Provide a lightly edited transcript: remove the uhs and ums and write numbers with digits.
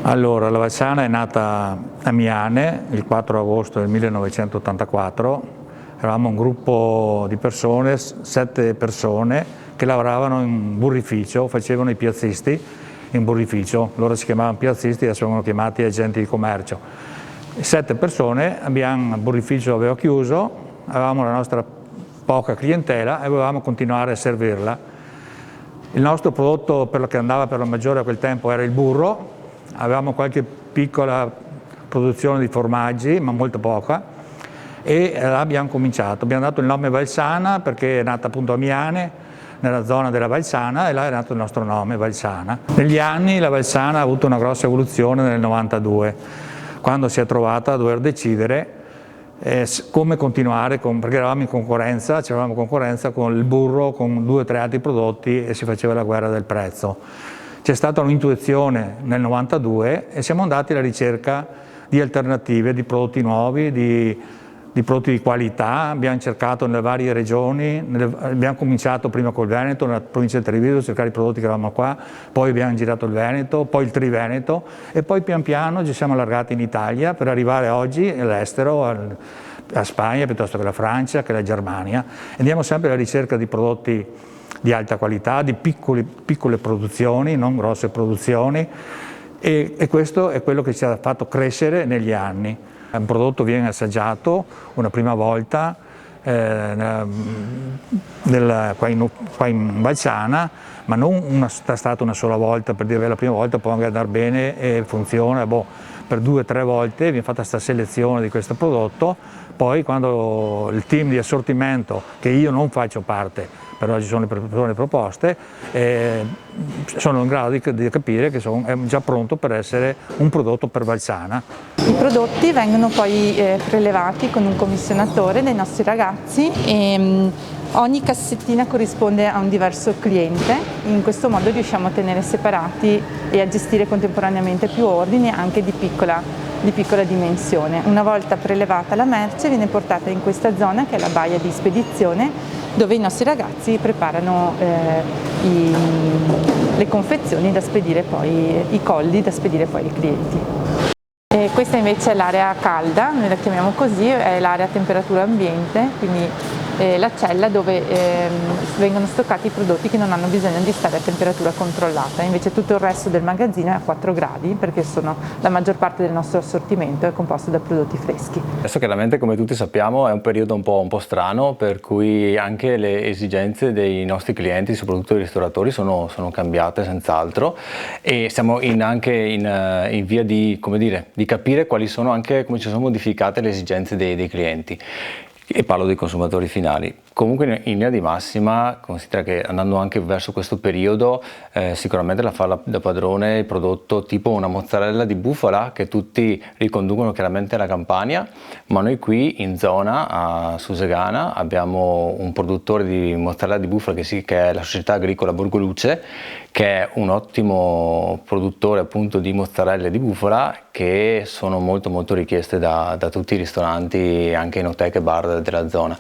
Allora, la Valsana è nata a Miane il 4 agosto del 1984, eravamo un gruppo di persone, 7 persone, che lavoravano in burrificio, facevano i piazzisti in burrificio, loro si chiamavano piazzisti, adesso vengono chiamati agenti di commercio. 7 persone, il burrificio aveva chiuso, avevamo la nostra poca clientela e volevamo continuare a servirla. Il nostro prodotto, per lo che andava per la maggiore a quel tempo, era il burro. Avevamo qualche piccola produzione di formaggi, ma molto poca, e abbiamo cominciato. Abbiamo dato il nome Valsana perché è nata appunto a Miane, nella zona della Valsana, e là è nato il nostro nome, Valsana. Negli anni la Valsana ha avuto una grossa evoluzione nel 92, quando si è trovata a dover decidere come continuare, perché eravamo in concorrenza, c'eravamo concorrenza con il burro, con 2 o 3 altri prodotti e si faceva la guerra del prezzo. C'è stata un'intuizione nel 92 e siamo andati alla ricerca di alternative, di prodotti nuovi, di prodotti di qualità. Abbiamo cercato nelle varie regioni, abbiamo cominciato prima col Veneto, nella provincia di Treviso, a cercare i prodotti che avevamo qua, poi abbiamo girato il Veneto, poi il Triveneto e poi pian piano ci siamo allargati in Italia per arrivare oggi all'estero, a Spagna piuttosto che la Francia, che la Germania. Andiamo sempre alla ricerca di prodotti di alta qualità, di piccole produzioni, non grosse produzioni, e questo è quello che ci ha fatto crescere negli anni. Un prodotto viene assaggiato una prima volta qua in Valsana, ma non è stata una sola volta, per dire la prima volta può anche andare bene e funziona, per 2 o 3 volte viene fatta questa selezione di questo prodotto, poi quando il team di assortimento, che io non faccio parte, però ci sono le persone proposte, sono in grado di capire che è già pronto per essere un prodotto per Valsana. I prodotti vengono poi prelevati con un commissionatore dai nostri ragazzi e ogni cassettina corrisponde a un diverso cliente. In questo modo riusciamo a tenere separati e a gestire contemporaneamente più ordini anche di piccola dimensione. Una volta prelevata la merce viene portata in questa zona che è la baia di spedizione, dove i nostri ragazzi preparano le confezioni da spedire poi, i colli da spedire poi ai clienti. E questa invece è l'area calda, noi la chiamiamo così, è l'area a temperatura ambiente, quindi la cella dove vengono stoccati i prodotti che non hanno bisogno di stare a temperatura controllata, invece tutto il resto del magazzino è a 4 gradi perché la maggior parte del nostro assortimento è composto da prodotti freschi. Adesso chiaramente, come tutti sappiamo, è un periodo un po' strano, per cui anche le esigenze dei nostri clienti, soprattutto i ristoratori, sono cambiate senz'altro, e siamo anche in via di capire come ci sono modificate le esigenze dei clienti. E parlo dei consumatori finali. Comunque in linea di massima considera che andando anche verso questo periodo sicuramente la fa da padrone il prodotto tipo una mozzarella di bufala, che tutti riconducono chiaramente alla Campania, ma noi qui in zona a Susegana abbiamo un produttore di mozzarella di bufala che è la società agricola Borgoluce, che è un ottimo produttore appunto di mozzarelle di bufala, che sono molto richieste da tutti i ristoranti, anche enoteche e bar della zona.